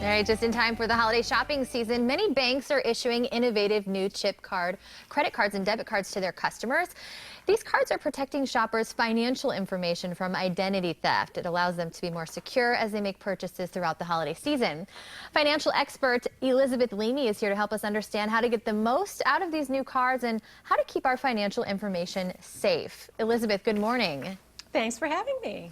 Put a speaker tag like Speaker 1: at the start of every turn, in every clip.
Speaker 1: All right, just in time for the holiday shopping season, many banks are issuing innovative new credit cards and debit cards to their customers. These cards are protecting shoppers' financial information from identity theft. It allows them to be more secure as they make purchases throughout the holiday season. Financial expert Elizabeth Leamy is here to help us understand how to get the most out of these new cards and how to keep our financial information safe. Elizabeth, good morning.
Speaker 2: Thanks for having me.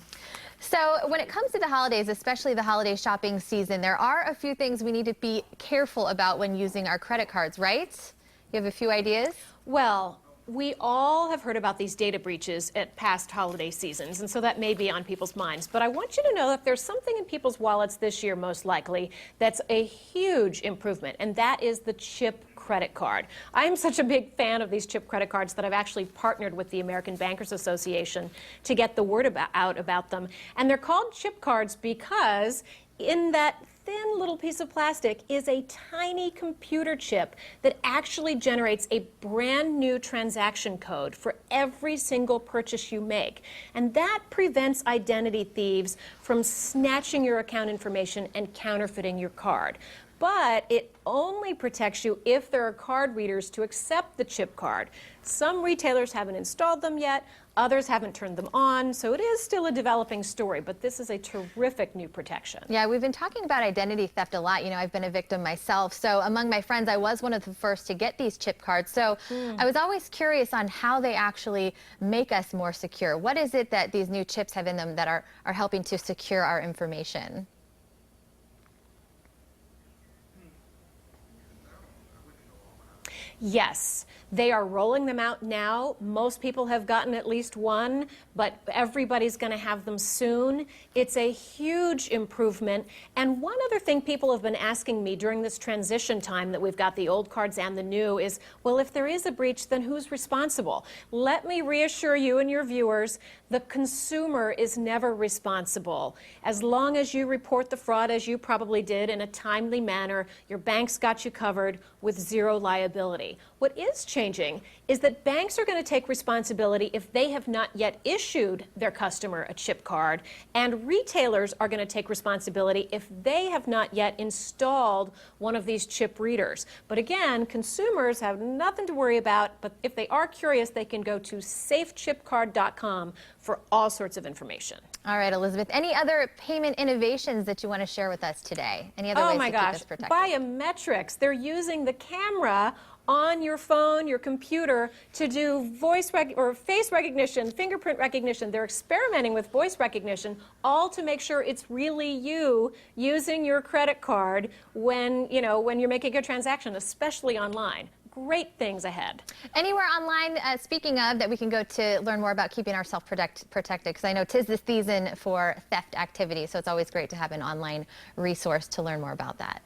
Speaker 1: So when it comes to the holidays, especially the holiday shopping season, there are a few things we need to be careful about when using our credit cards, right? You have a few ideas?
Speaker 2: Well, we all have heard about these data breaches at past holiday seasons, and so that may be on people's minds. But I want you to know that there's something in people's wallets this year, most likely, that's a huge improvement, and that is the chip credit card. I'm such a big fan of these chip credit cards that I've actually partnered with the American Bankers Association to get the word out about them. And they're called chip cards because in that thin little piece of plastic is a tiny computer chip that actually generates a brand new transaction code for every single purchase you make. And that prevents identity thieves from snatching your account information and counterfeiting your card. But it only protects you if there are card readers to accept the chip card. Some retailers haven't installed them yet, others haven't turned them on, so it is still a developing story, but this is a terrific new protection.
Speaker 1: Yeah, we've been talking about identity theft a lot. You know, I've been a victim myself, so among my friends, I was one of the first to get these chip cards, so I was always curious on how they actually make us more secure. What is it that these new chips have in them that are helping to secure our information?
Speaker 2: Yes, they are rolling them out now. Most people have gotten at least one, but everybody's going to have them soon. It's a huge improvement. And one other thing people have been asking me during this transition time that we've got the old cards and the new is, well, if there is a breach, then who's responsible? Let me reassure you and your viewers, the consumer is never responsible. As long as you report the fraud, as you probably did, in a timely manner, your bank's got you covered with zero liability. What is changing is that banks are going to take responsibility if they have not yet issued their customer a chip card, and retailers are going to take responsibility if they have not yet installed one of these chip readers. But again, consumers have nothing to worry about, but if they are curious, they can go to safechipcard.com for all sorts of information.
Speaker 1: All right, Elizabeth, any other payment innovations that you want to share with us today? Any other ways to keep us protected?
Speaker 2: Biometrics. They're using the camera on your phone, your computer, to do face recognition, fingerprint recognition. They're experimenting with voice recognition, all to make sure it's really you using your credit card when you're making a transaction, especially online. Great things ahead.
Speaker 1: Anywhere online, speaking of, that we can go to learn more about keeping ourselves protected? Because I know 'tis the season for theft activity, so it's always great to have an online resource to learn more about that.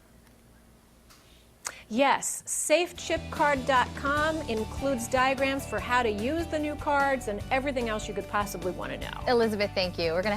Speaker 2: Yes, safechipcard.com includes diagrams for how to use the new cards and everything else you could possibly want to know.
Speaker 1: Elizabeth, thank you. We're going to